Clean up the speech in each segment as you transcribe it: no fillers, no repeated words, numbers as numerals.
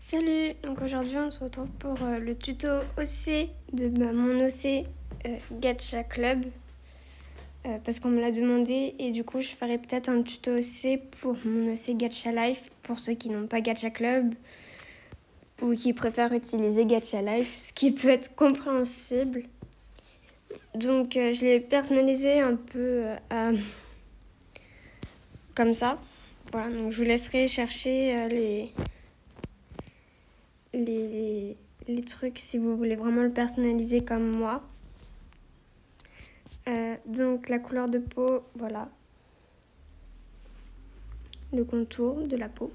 Salut, donc aujourd'hui on se retrouve pour le tuto OC de mon OC Gacha Club parce qu'on me l'a demandé et du coup je ferai peut-être un tuto OC pour mon OC Gacha Life pour ceux qui n'ont pas Gacha Club ou qui préfèrent utiliser Gacha Life, ce qui peut être compréhensible. Donc je l'ai personnalisé un peu comme ça. Voilà, donc je vous laisserai chercher les trucs si vous voulez vraiment le personnaliser comme moi. Donc la couleur de peau, voilà. Le contour de la peau.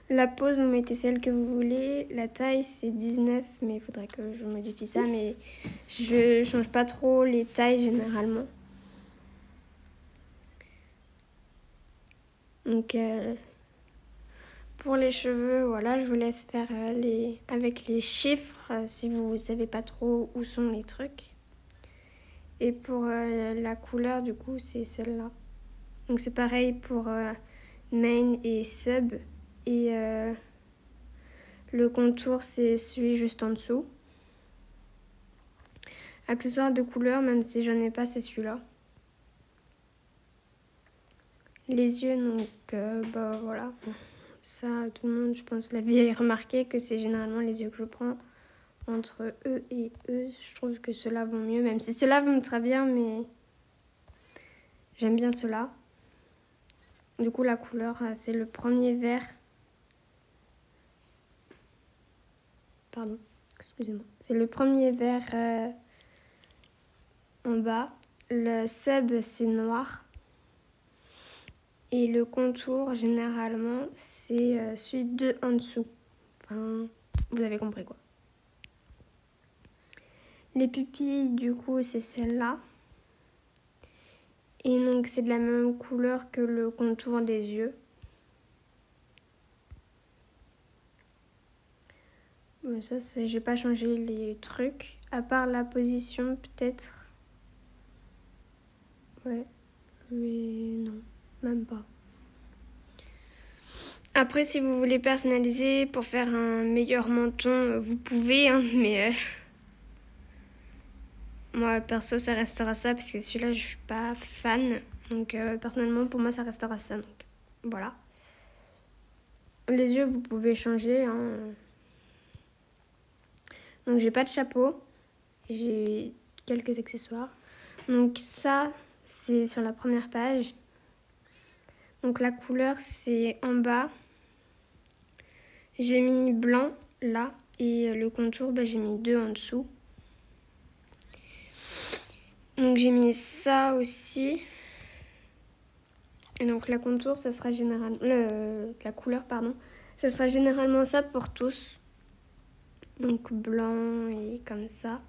La pose, vous mettez celle que vous voulez. La taille, c'est 19, mais il faudrait que je modifie ça. Mais je change pas trop les tailles généralement. Donc pour les cheveux, voilà, je vous laisse faire avec les chiffres si vous savez pas trop où sont les trucs. Et pour la couleur, du coup, c'est celle-là. Donc c'est pareil pour main et sub. Et le contour, c'est celui juste en dessous. Accessoires de couleur, même si j'en ai pas, c'est celui-là. Les yeux, donc voilà. Ça, tout le monde, je pense, l'avait remarqué que c'est généralement les yeux que je prends entre E et E. Je trouve que ceux-là vont mieux, même si ceux-là vont très bien, mais j'aime bien ceux-là. Du coup, la couleur, c'est le premier vert. Pardon, excusez-moi. C'est le premier vert en bas. Le sub, c'est noir. Et le contour, généralement, c'est celui de en dessous. Enfin, vous avez compris quoi. Les pupilles, du coup, c'est celle-là. Et donc, c'est de la même couleur que le contour des yeux. Bon, ça, j'ai pas changé les trucs. À part la position, peut-être. Ouais. Mais non, même pas. Après, si vous voulez personnaliser pour faire un meilleur menton, vous pouvez, hein, mais moi, perso, ça restera ça, parce que celui-là, je suis pas fan. Donc, personnellement, pour moi, ça restera ça. Donc, voilà. Les yeux, vous pouvez changer, hein. Donc, j'ai pas de chapeau. J'ai quelques accessoires. Donc, ça, c'est sur la première page. Donc, la couleur, c'est en bas. J'ai mis blanc, là. Et le contour, j'ai mis 2 en dessous. Donc j'ai mis ça aussi. Et donc la contour, ça sera généralement la couleur, pardon. Ça sera généralement ça pour tous. Donc blanc et comme ça.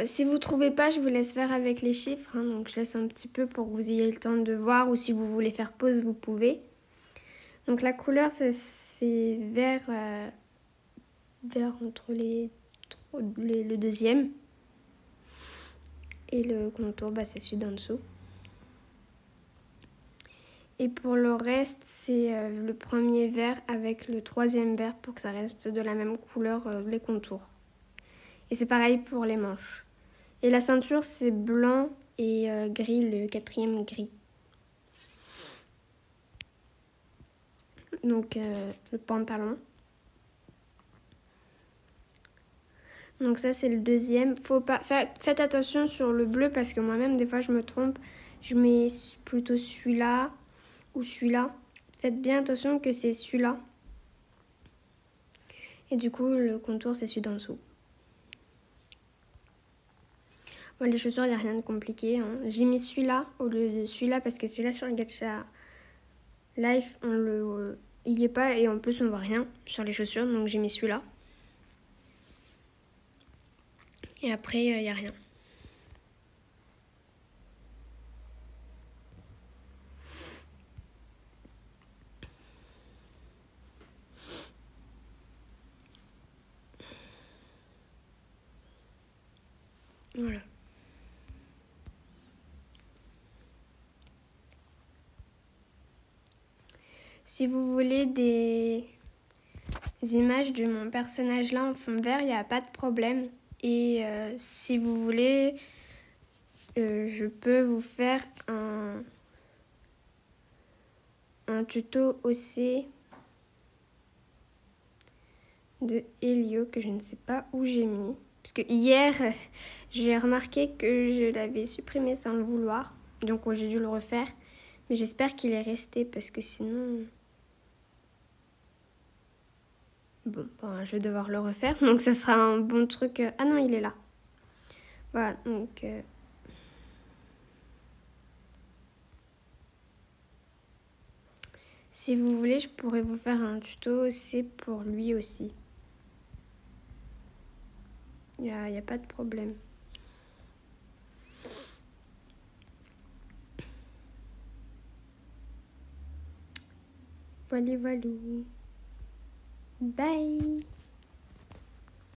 Si vous trouvez pas, je vous laisse faire avec les chiffres. Hein, donc je laisse un petit peu pour que vous ayez le temps de voir. Ou si vous voulez faire pause, vous pouvez. Donc la couleur, c'est vert, vert entre le deuxième. Et le contour, c'est celui d'en dessous. Et pour le reste, c'est le premier vert avec le troisième vert pour que ça reste de la même couleur, les contours. Et c'est pareil pour les manches. Et la ceinture, c'est blanc et gris, le quatrième gris. Donc le pantalon. Donc ça, c'est le deuxième. Faites attention sur le bleu parce que moi-même, des fois, je me trompe. Je mets plutôt celui-là ou celui-là. Faites bien attention que c'est celui-là. Et du coup, le contour, c'est celui d'en dessous. Bon, les chaussures, il n'y a rien de compliqué. Hein. J'ai mis celui-là au lieu de celui-là parce que celui-là, sur le Gacha Life, il n'y est pas et en plus, on voit rien sur les chaussures. Donc, j'ai mis celui-là. Et après, il n'y a rien. Si vous voulez des images de mon personnage là en fond vert, il n'y a pas de problème. Et si vous voulez, je peux vous faire un tuto OC de Helio que je ne sais pas où j'ai mis. Parce que hier, j'ai remarqué que je l'avais supprimé sans le vouloir. Donc j'ai dû le refaire. Mais j'espère qu'il est resté parce que sinon... Bon, je vais devoir le refaire. Donc ça sera un bon truc. Ah non, il est là. Voilà, donc... Si vous voulez, je pourrais vous faire un tuto, c'est pour lui aussi. Il n'y a pas de problème. Voilà, voilà. Bye.